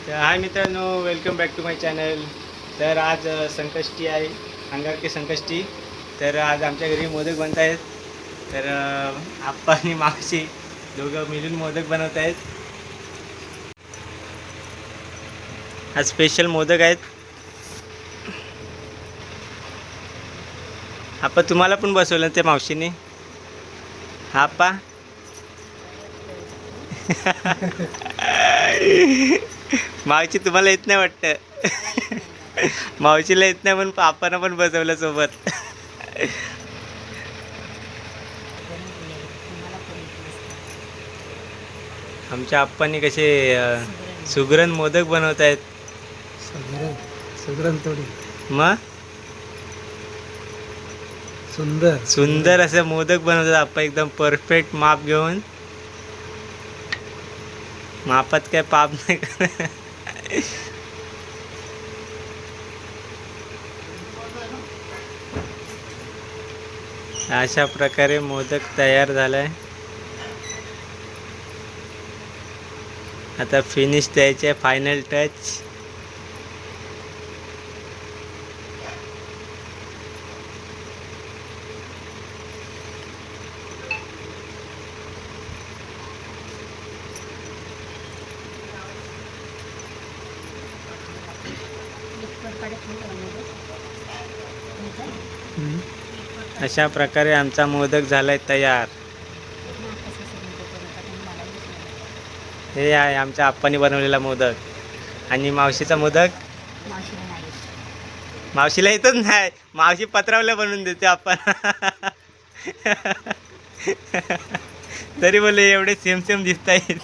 तर हाय मित्रांनो, welcome back to my channel. तर आज संकष्टी आहे, अंगारकी संकष्टी. तर आज आमच्या घरी मोदक बनत आहेत. तर आप्पा आणि मावशी दोघं मिळून मोदक बनवत आहेत. आज स्पेशल मोदक आहेत. आप्पा तुम्हाला पण बसवलं ते मावशीने. हा आप्पा मावशी तुम्हाला येत नाही वाटतं. मावशीला येत नाही पण आप्पांना पण बसवलं सोबत. आमच्या आप्पांनी कसे सुगरण मोदक बनवत आहेत. सुगरण थोडी मग सुंदर सुंदर असे मोदक बनवतात आप्पा, एकदम परफेक्ट माप घेऊन. मापात काय पाप नाही करत. अशा प्रकारे मोदक तयार झालाय. आता फिनिश द्यायचे, फायनल टच. अशा प्रकारे आमचा मोदक झालाय तयार. हे आहे आमच्या आप्पांनी बनवलेला मोदक. आणि मावशीचा मोदक मावशीला येतच नाही. मावशी पत्रावल्या बनवून देते आपण. तरी बोले एवढे सेम सेम दिसत आहेत.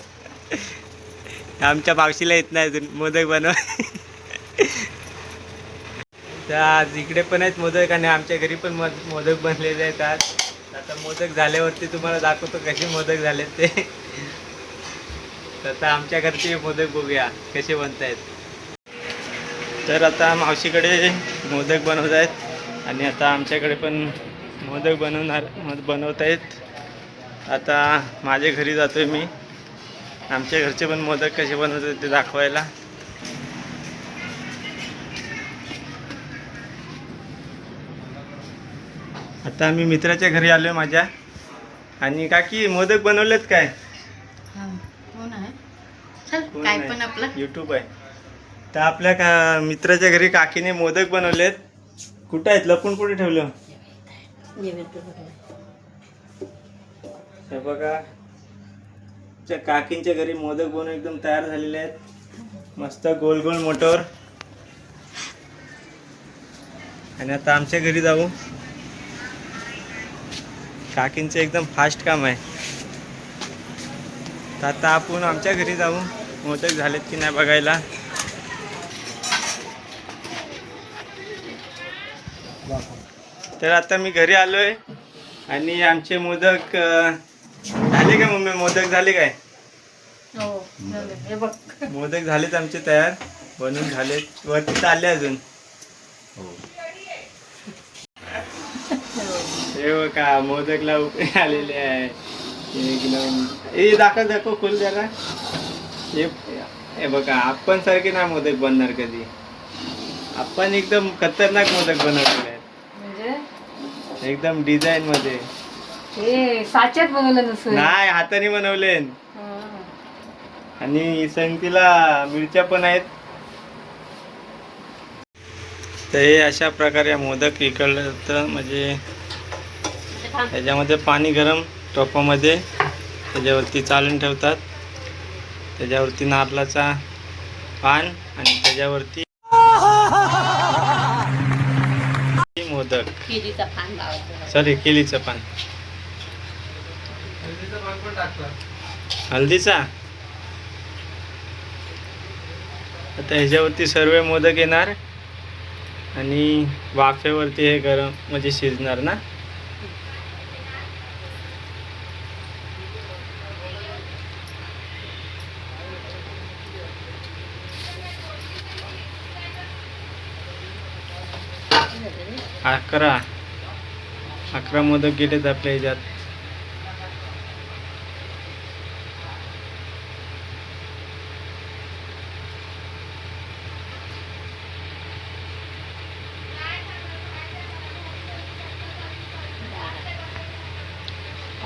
आमच्या मावशीला येत नाही अजून मोदक बनव. तर आज इकडे पण आहेत मोदक आणि आमच्या घरी पण मोदक बनलेले आहेत आज. आता मोदक झाल्यावरती तुम्हाला दाखवतो कसे मोदक झालेत ते. तर आता आमच्या घरचे मोदक बघूया कसे बनत आहेत. तर आता मावशीकडे मोदक बनवत आहेत आणि आता आमच्याकडे पण मोदक बनवत आहेत. आता माझ्या घरी जातोय मी, आमच्या घरचे पण मोदक कसे बनवतात ते दाखवायला. आता आम्ही मित्राच्या घरी आलोय माझ्या. आणि काकी मोदक बनवलेत काय? काय पण आपलं यूट्यूब आहे. तर आपल्या मित्राच्या घरी काकीने मोदक बनवलेत. कुठं आहेत, लपून कुठे ठेवलं? हे बघा, काकींच्या घरी मोदक बनवून एकदम तयार झालेले आहेत, मस्त गोल गोल मोठोर. आणि आता आमच्या घरी जाऊ. काकींचं एकदम फास्ट काम आहे. तर आता आपण आमच्या घरी जाऊ मोदक झालेत की नाही बघायला. तर आता मी घरी आलोय आणि आमचे मोदक झाले का मम्मी? मोदक झाले काय? हो हे बघ. मोदक झालेत आमचे तयार, बनून झालेत, वरती चालले अजून. हे बघा मोदकला उकळी आलेले आहे एकदम. हे दाखव खोल जरा. हे बघा, आपण सारखे ना मोदक बनणार कधी. आपण एकदम खतरनाक मोदक बनवलेले आहेत, म्हणजे एकदम डिझाईन मध्ये. हे साच्यात बनवलं नसेल. नाही, हाताने बनवले. आणि संगतीला मिरच्या पण आहेत. तर हे अशा प्रकारे मोदक इकडलं तर म्हणजे त्याच्यामध्ये पाणी गरम टोपामध्ये त्याच्यावरती चालून ठेवतात. त्याच्यावरती नारळाचा पान आणि त्याच्यावरती मोदक, सॉरी केळीचं पान, हळदीचा. आता ह्याच्यावरती सर्व मोदक येणार आणि वाफेवरती हे गरम म्हणजे शिजणार ना. अकरा मोदक गेलेत आपल्या ह्याच्यात.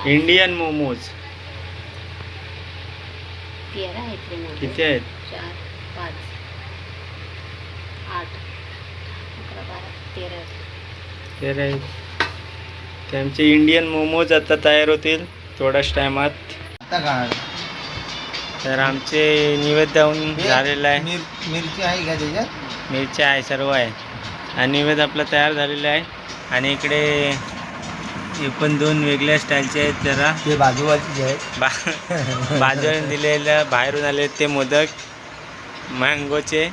इंडियन मोमोज 13 आहेत रे मोदक. किती आहेत? 4 5 8 11 12 13 ते रे ते आमचे इंडियन मोमोज आता तयार होतील थोड्याच टायमात. आता काढ. तर आमचे निवेद्य होऊन झालेलं आहे. मिरची आहे का त्याच्यात? मिरच्या आहे, सर्व आहे. आणि निवेद्य आपला तयार झालेला आहे. आणि इकडे हे पण 2 वेगळ्या स्टाईलचे आहेत जरा. ते बाजूबाजूचे आहेत. बाजूने दिलेलं बाहेरून आले ते मोदक मँगोचे.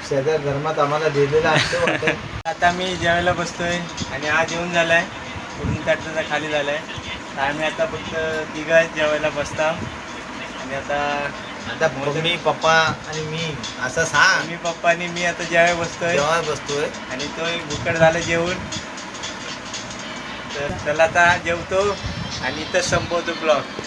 शेजार धर्मात आम्हाला दिलेला असतो वाटतं. आता मी जेवायला बसतोय आणि आज जेवण झालं आहे. पूर्ण ताटाचा खाली झालं आहे. तर आम्ही आता फक्त तिघं जेवायला बसता. आणि आता मम्मी पप्पा आणि मी असं सांग. मी पप्पा आणि मी आता जेवायला बसतोय. जेव्हा बसतोय आणि तो एक भुकड झालं जेवून. तर चला आता जेवतो आणि इथं संपवतो ब्लॉग.